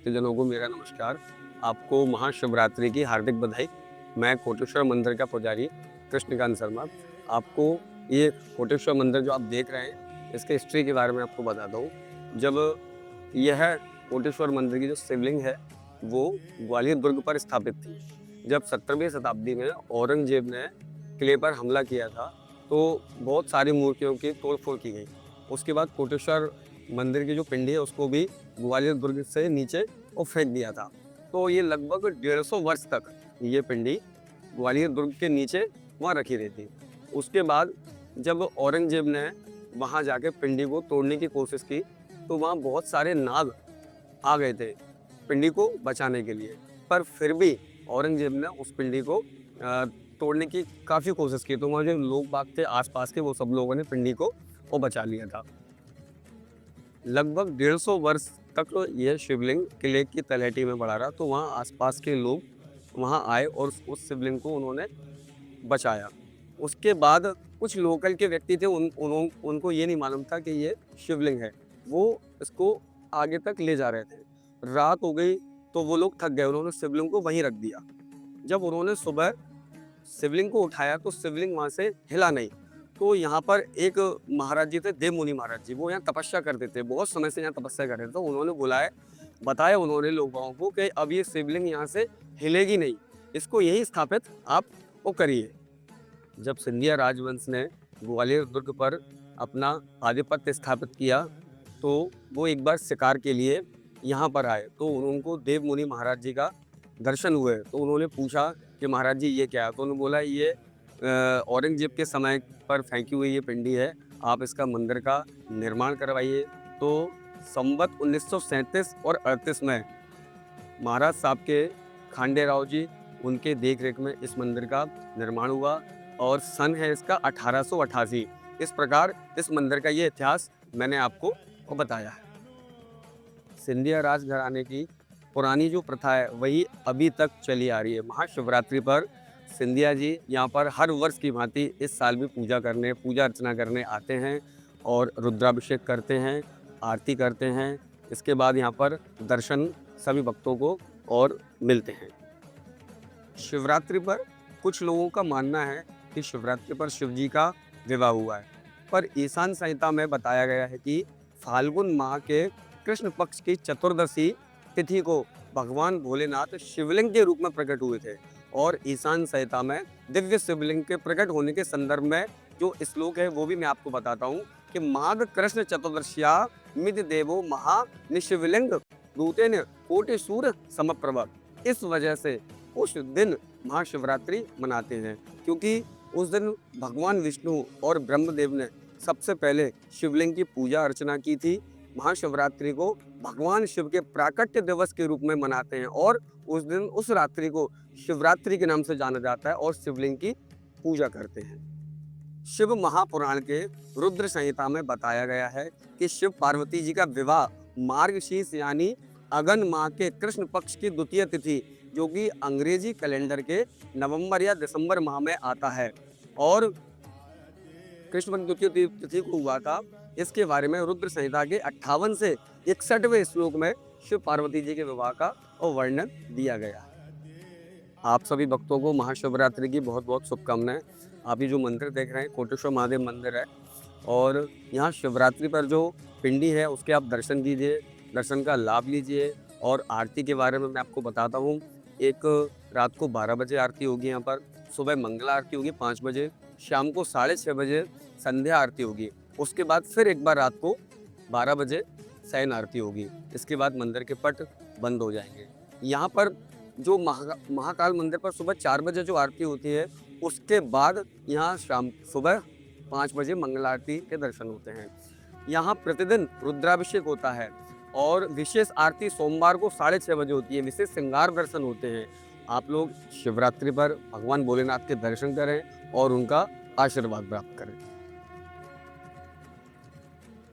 भक्तजनों को मेरा नमस्कार। आपको महाशिवरात्रि की हार्दिक बधाई। मैं कोटेश्वर मंदिर का पुजारी कृष्णकांत शर्मा। आपको ये कोटेश्वर मंदिर जो आप देख रहे हैं, इसके हिस्ट्री के बारे में आपको बताता हूँ। जब यह कोटेश्वर मंदिर की जो शिवलिंग है, वो ग्वालियर दुर्ग पर स्थापित थी। जब 17वीं शताब्दी में औरंगजेब ने किले पर हमला किया था, तो बहुत सारी मूर्तियों की तोड़-फोड़ की गई। उसके बाद कोटेश्वर मंदिर की जो पिंडी है, उसको भी ग्वालियर दुर्ग से नीचे वो फेंक दिया था। तो ये लगभग 150 वर्ष तक ये पिंडी ग्वालियर दुर्ग के नीचे वहाँ रखी रही थी। उसके बाद जब औरंगजेब ने वहाँ जाके पिंडी को तोड़ने की कोशिश की, तो वहाँ बहुत सारे नाग आ गए थे पिंडी को बचाने के लिए। पर फिर भी औरंगजेब ने उस पिंडी को तोड़ने की काफ़ी कोशिश की। तो वहाँ जो लोग बाग थे आस-पास के, वो सब लोगों ने पिंडी को वो बचा लिया था। लगभग 150 वर्ष तक यह शिवलिंग किले की तलहटी में पड़ा रहा। तो वहाँ आसपास के लोग वहाँ आए और उस शिवलिंग को उन्होंने बचाया। उसके बाद कुछ लोकल के व्यक्ति थे, उनको ये नहीं मालूम था कि ये शिवलिंग है। वो इसको आगे तक ले जा रहे थे। रात हो गई तो वो लोग थक गए, उन्होंने शिवलिंग को वहीं रख दिया। जब उन्होंने सुबह शिवलिंग को उठाया तो शिवलिंग वहाँ से हिला नहीं। तो यहाँ पर एक महाराज जी थे, देवमुनि महाराज जी, वो यहाँ तपस्या करते थे, बहुत समय से यहाँ तपस्या कर रहे थे। तो उन्होंने बताया उन्होंने लोगों को कि अब ये शिवलिंग यहाँ से हिलेगी नहीं, इसको यहीं स्थापित आप वो करिए। जब सिंधिया राजवंश ने ग्वालियर दुर्ग पर अपना आधिपत्य स्थापित किया, तो वो एक बार शिकार के लिए यहाँ पर आए। तो उनको देवमुनि महाराज जी का दर्शन हुए। तो उन्होंने पूछा कि महाराज जी ये क्या है? तो उन्होंने बोला ये औरंगजेब के समय पर फेंकी हुई ये पिंडी है, आप इसका मंदिर का निर्माण करवाइए। तो संवत 1937 और 38 में महाराज साहब के खांडे राव जी, उनके देख रेख में इस मंदिर का निर्माण हुआ और सन है इसका 1888। इस प्रकार इस मंदिर का ये इतिहास मैंने आपको बताया है। सिंधिया राजघराने की पुरानी जो प्रथा है वही अभी तक चली आ रही है। महाशिवरात्रि पर सिंधिया जी यहाँ पर हर वर्ष की भांति इस साल भी पूजा अर्चना करने आते हैं और रुद्राभिषेक करते हैं, आरती करते हैं। इसके बाद यहाँ पर दर्शन सभी भक्तों को और मिलते हैं। शिवरात्रि पर कुछ लोगों का मानना है कि शिवरात्रि पर शिव जी का विवाह हुआ है, पर ईशान संहिता में बताया गया है कि फाल्गुन माह के कृष्ण पक्ष की चतुर्दशी तिथि को भगवान भोलेनाथ शिवलिंग के रूप में प्रकट हुए थे। और ईशान संहिता में दिव्य शिवलिंग के प्रकट होने के संदर्भ में जो श्लोक है वो भी मैं आपको बताता हूँ कि माघ कृष्ण चतुर्दश्या मिद देवो महा निशिवलिंग दूतेन कोटि सूर्य समप्रभ। इस वजह से उस दिन महाशिवरात्रि मनाते हैं, क्योंकि उस दिन भगवान विष्णु और ब्रह्मदेव ने सबसे पहले शिवलिंग की पूजा अर्चना की थी। महाशिवरात्रि को भगवान शिव के प्राकट्य दिवस के रूप में मनाते हैं और उस दिन उस रात्रि को शिवरात्रि के नाम से जाना जाता है और शिवलिंग की पूजा करते हैं। शिव महापुराण के रुद्र संहिता में बताया गया है कि शिव पार्वती जी का विवाह मार्गशीर्ष यानी अगन माह के कृष्ण पक्ष की द्वितीय तिथि, जो कि अंग्रेजी कैलेंडर के नवंबर या दिसंबर माह में आता है, और कृष्ण पक्ष द्वितीय तिथि को हुआ था। इसके बारे में रुद्र संहिता के 58 से 61वें श्लोक में शिव पार्वती जी के विवाह का वर्णन दिया गया है। आप सभी भक्तों को महाशिवरात्रि की बहुत बहुत शुभकामनाएं। आप ये जो मंदिर देख रहे हैं कोटेश्वर महादेव मंदिर है, और यहाँ शिवरात्रि पर जो पिंडी है उसके आप दर्शन कीजिए, दर्शन का लाभ लीजिए। और आरती के बारे में मैं आपको बताता हूँ। एक रात को 12 बजे आरती होगी यहाँ पर, सुबह मंगला आरती होगी 5 बजे, शाम को 6:30 बजे संध्या आरती होगी। उसके बाद फिर एक बार रात को 12 बजे शयन आरती होगी। इसके बाद मंदिर के पट बंद हो जाएंगे। यहाँ पर जो महाकाल मंदिर पर सुबह 4 बजे जो आरती होती है, उसके बाद यहाँ सुबह 5 बजे मंगल आरती के दर्शन होते हैं। यहाँ प्रतिदिन रुद्राभिषेक होता है और विशेष आरती सोमवार को 6:30 बजे होती है। विशेष श्रृंगार दर्शन होते हैं। आप लोग शिवरात्रि पर भगवान भोलेनाथ के दर्शन करें और उनका आशीर्वाद प्राप्त करें।